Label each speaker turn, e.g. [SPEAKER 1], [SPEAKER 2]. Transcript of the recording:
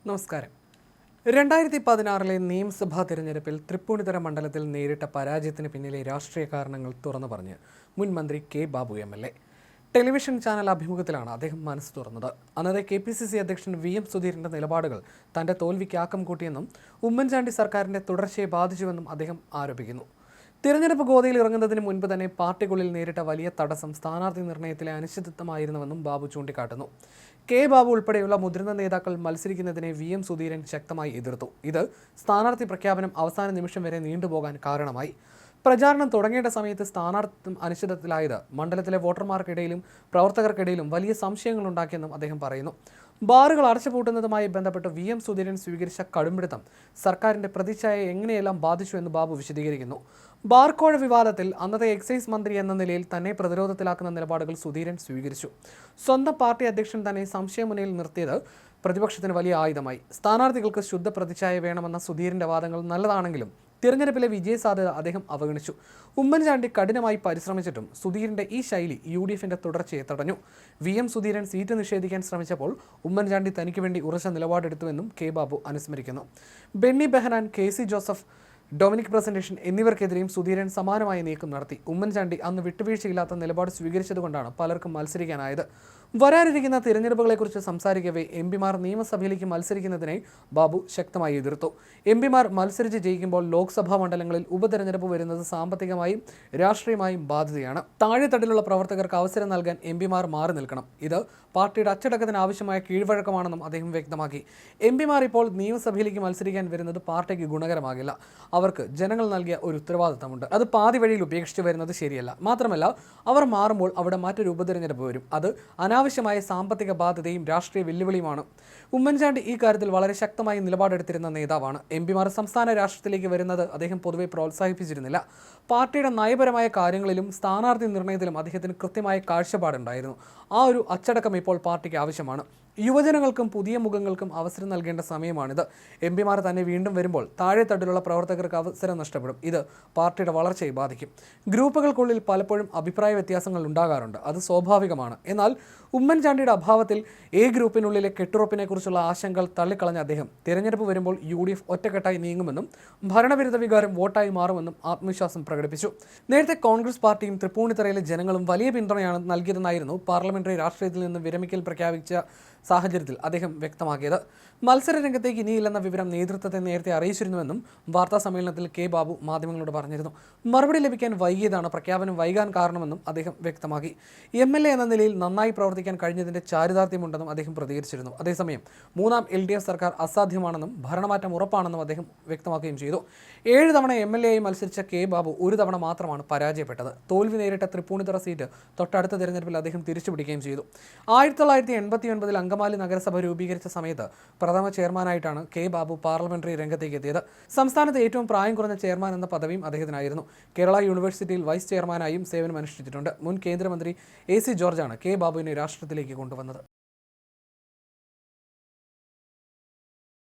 [SPEAKER 1] നമസ്കാരം. 2016 നിയമസഭാ തിരഞ്ഞെടുപ്പിൽ തൃപ്പൂണിത്തുറ മണ്ഡലത്തിൽ നേരിട്ട പരാജയത്തിന് പിന്നിലെ രാഷ്ട്രീയ കാരണങ്ങൾ തുറന്നു പറഞ്ഞ് മുൻ മന്ത്രി K Babu MLA. Television channel അഭിമുഖത്തിലാണ് അദ്ദേഹം മനസ്സ് തുറന്നത്. അന്നത്തെ KPCC അധ്യക്ഷൻ VM സുധീരന്റെ നിലപാടുകൾ തന്റെ തോൽവിക്ക് ആക്കം കൂട്ടിയെന്നും ഉമ്മൻചാണ്ടി സർക്കാരിന്റെ തുടർച്ചയെ ബാധിച്ചുവെന്നും അദ്ദേഹം ആരോപിക്കുന്നു. തിരഞ്ഞെടുപ്പ് ഗോതയിൽ ഇറങ്ങുന്നതിന് മുൻപ് തന്നെ പാർട്ടിക്കുള്ളിൽ നേരിട്ട വലിയ തടസ്സം സ്ഥാനാർത്ഥി നിർണയത്തിലെ അനിശ്ചിതത്വമായിരുന്നുവെന്നും ബാബു ചൂണ്ടിക്കാട്ടുന്നു. കെ ബാബു ഉൾപ്പെടെയുള്ള മുതിർന്ന നേതാക്കൾ മത്സരിക്കുന്നതിനെ VM സുധീരൻ ശക്തമായി എതിർത്തു. ഇത് സ്ഥാനാർത്ഥി പ്രഖ്യാപനം അവസാന നിമിഷം വരെ നീണ്ടുപോകാൻ കാരണമായി. പ്രചാരണം തുടങ്ങേണ്ട സമയത്ത് സ്ഥാനാർത്ഥിത്വം അനിശ്ചിതത്തിലായത് മണ്ഡലത്തിലെ വോട്ടർമാർക്കിടയിലും പ്രവർത്തകർക്കിടയിലും വലിയ സംശയങ്ങളുണ്ടാക്കിയെന്നും അദ്ദേഹം പറയുന്നു. ബാറുകൾ അടച്ചുപൂട്ടുന്നതുമായി ബന്ധപ്പെട്ട് VM സുധീരൻ സ്വീകരിച്ച കടുംപിടുത്തം സർക്കാരിന്റെ പ്രതിച്ഛായയെ എങ്ങനെയെല്ലാം ബാധിച്ചു എന്ന് ബാബു വിശദീകരിക്കുന്നു. ബാർക്കോഴ വിവാദത്തിൽ അന്നത്തെ എക്സൈസ് മന്ത്രി എന്ന നിലയിൽ തന്നെ പ്രതിരോധത്തിലാക്കുന്ന നിലപാടുകൾ സുധീരൻ സ്വീകരിച്ചു. സ്വന്തം പാർട്ടി അധ്യക്ഷൻ തന്നെ സംശയമുനയിൽ നിർത്തിയത് പ്രതിപക്ഷത്തിന് വലിയ ആയുധമായി. സ്ഥാനാർത്ഥികൾക്ക് ശുദ്ധ പ്രതിച്ഛായ വേണമെന്ന സുധീരന്റെ വാദങ്ങൾ നല്ലതാണെങ്കിലും തിരഞ്ഞെടുപ്പിലെ വിജയസാധ്യത അദ്ദേഹം അവഗണിച്ചു. ഉമ്മൻചാണ്ടി കഠിനമായി പരിശ്രമിച്ചിട്ടും സുധീരന്റെ ഈ ശൈലി UDFന്റെ തുടർച്ചയെ തടഞ്ഞു. VM സുധീരൻ സീറ്റ് നിഷേധിക്കാൻ ശ്രമിച്ചപ്പോൾ ഉമ്മൻചാണ്ടി തനിക്ക് വേണ്ടി ഉറച്ച നിലപാടെടുത്തുവെന്നും കെ ബാബു അനുസ്മരിക്കുന്നു. ബെന്നി ബെഹനാൻ, KC ജോസഫ്, ഡൊമിനിക് പ്രസന്റേഷൻ എന്നിവർക്കെതിരെയും സുധീരൻ സമാനമായ നീക്കം നടത്തി. ഉമ്മൻചാണ്ടി അന്ന് വിട്ടുവീഴ്ചയില്ലാത്ത നിലപാട് സ്വീകരിച്ചതുകൊണ്ടാണ് പലർക്കും മത്സരിക്കാനായത്. വരാനിരിക്കുന്ന തിരഞ്ഞെടുപ്പുകളെക്കുറിച്ച് സംസാരിക്കവേ MPമാർ നിയമസഭയിലേക്ക് മത്സരിക്കുന്നതിനെ ബാബു ശക്തമായി എതിർത്തു. MPമാർ മത്സരിച്ച് ജയിക്കുമ്പോൾ ലോക്സഭാ മണ്ഡലങ്ങളിൽ ഉപതെരഞ്ഞെടുപ്പ് വരുന്നത് സാമ്പത്തികമായും രാഷ്ട്രീയമായും ബാധ്യതയാണ്. താഴെത്തട്ടിലുള്ള പ്രവർത്തകർക്ക് അവസരം നൽകാൻ MPമാർ മാറി നിൽക്കണം. ഇത് പാർട്ടിയുടെ അച്ചടക്കത്തിന് ആവശ്യമായ കീഴ്വഴക്കമാണെന്നും അദ്ദേഹം വ്യക്തമാക്കി. MPമാർ ഇപ്പോൾ നിയമസഭയിലേക്ക് മത്സരിക്കാൻ വരുന്നത് പാർട്ടിക്ക് ഗുണകരമാകില്ല. അവർക്ക് ജനങ്ങൾ നൽകിയ ഒരു ഉത്തരവാദിത്തമുണ്ട്. അത് പാതി വഴിയിൽ ഉപേക്ഷിച്ച് വരുന്നത് ശരിയല്ല. മാത്രമല്ല, അവർ മാറുമ്പോൾ അവിടെ മറ്റൊരു ഉപതെരഞ്ഞെടുപ്പ് വരും. അത് അനാവശ്യമായ സാമ്പത്തിക ബാധ്യതയും രാഷ്ട്രീയ വെല്ലുവിളിയുമാണ്. ഉമ്മൻചാണ്ടി ഈ കാര്യത്തിൽ വളരെ ശക്തമായി നിലപാടെടുത്തിരുന്ന നേതാവാണ്. MPമാർ സംസ്ഥാന രാഷ്ട്രീയത്തിലേക്ക് വരുന്നത് അദ്ദേഹം പൊതുവെ പ്രോത്സാഹിപ്പിച്ചിരുന്നില്ല. പാർട്ടിയുടെ നയപരമായ കാര്യങ്ങളിലും സ്ഥാനാർത്ഥി നിർണയത്തിലും അദ്ദേഹത്തിന് കൃത്യമായ കാഴ്ചപ്പാടുണ്ടായിരുന്നു. ആ ഒരു അച്ചടക്കം ഇപ്പോൾ പാർട്ടിക്ക് ആവശ്യമാണ്. യുവജനങ്ങൾക്കും പുതിയ മുഖങ്ങൾക്കും അവസരം നൽകേണ്ട സമയമാണിത്. MPമാർ തന്നെ വീണ്ടും വരുമ്പോൾ താഴെത്തട്ടിലുള്ള പ്രവർത്തകർക്ക് അവസരം നഷ്ടപ്പെടും. ഇത് പാർട്ടിയുടെ വളർച്ചയെ ബാധിക്കും. ഗ്രൂപ്പുകൾക്കുള്ളിൽ പലപ്പോഴും അഭിപ്രായ വ്യത്യാസങ്ങൾ ഉണ്ടാകാറുണ്ട്. അത് സ്വാഭാവികമാണ്. എന്നാൽ ഉമ്മൻചാണ്ടിയുടെ അഭാവത്തിൽ ഗ്രൂപ്പിനുള്ളിലെ കെട്ടുറപ്പിനെക്കുറിച്ചുള്ള ആശങ്കകൾ തള്ളിക്കളഞ്ഞ അദ്ദേഹം തിരഞ്ഞെടുപ്പ് വരുമ്പോൾ UDF ഒറ്റക്കെട്ടായി നീങ്ങുമെന്നും ഭരണവിരുദ്ധ വികാരം വോട്ടായി മാറുമെന്നും ആത്മവിശ്വാസം പ്രകടിപ്പിച്ചു. നേരത്തെ കോൺഗ്രസ് പാർട്ടിയും തൃപ്പൂണിത്തുറയിലെ ജനങ്ങളും വലിയ പിന്തുണയാണ് നൽകിയതെന്നായിരുന്നു പാർലമെന്ററി രാഷ്ട്രീയത്തിൽ നിന്ന് വിരമിക്കൽ പ്രഖ്യാപിച്ച സാഹചര്യത്തിൽ അദ്ദേഹം വ്യക്തമാക്കിയത്. മത്സര രംഗത്തേക്ക് ഇനിയില്ലെന്ന വിവരം നേതൃത്വത്തെ നേരത്തെ അറിയിച്ചിരുന്നുവെന്നും വാർത്താ സമ്മേളനത്തിൽ കെ ബാബു മാധ്യമങ്ങളോട് പറഞ്ഞിരുന്നു. മറുപടി ലഭിക്കാൻ വൈകിയതാണ് പ്രഖ്യാപനം വൈകാൻ കാരണമെന്നും അദ്ദേഹം വ്യക്തമാക്കി. MLA എന്ന നിലയിൽ നന്നായി പ്രവർത്തിക്കാൻ കഴിഞ്ഞതിന്റെ ചാരിതാർത്ഥ്യമുണ്ടെന്നും അദ്ദേഹം പ്രതികരിച്ചിരുന്നു. അതേസമയം മൂന്നാം LDF സർക്കാർ അസാധ്യമാണെന്നും ഭരണമാറ്റം ഉറപ്പാണെന്നും അദ്ദേഹം വ്യക്തമാക്കുകയും ചെയ്തു. 7 തവണ MLA ആയി മത്സരിച്ച കെ ബാബു ഒരു തവണ മാത്രമാണ് പരാജയപ്പെട്ടത്. തോൽവി നേരിട്ട തൃപ്പൂണിത്തുറ സീറ്റ് തൊട്ടടുത്ത തിരഞ്ഞെടുപ്പിൽ അദ്ദേഹം തിരിച്ചുപിടിക്കുകയും ചെയ്തു. 1989 അങ്കമാലി നഗരസഭ രൂപീകരിച്ച സമയത്ത് പ്രഥമ ചെയർമാനായിട്ടാണ് കെ ബാബു പാർലമെന്ററി രംഗത്തേക്ക് എത്തിയത്. സംസ്ഥാനത്ത് ഏറ്റവും പ്രായം കുറഞ്ഞ ചെയർമാൻ എന്ന പദവിയും അദ്ദേഹത്തിനായിരുന്നു. കേരള യൂണിവേഴ്സിറ്റിയിൽ വൈസ് ചെയർമാനായും സേവനമനുഷ്ഠിച്ചിട്ടുണ്ട്. മുൻ കേന്ദ്രമന്ത്രി AC ജോർജാണ് കെ ബാബുവിനെ രാഷ്ട്രീയത്തിലേക്ക് കൊണ്ടുവന്നത്.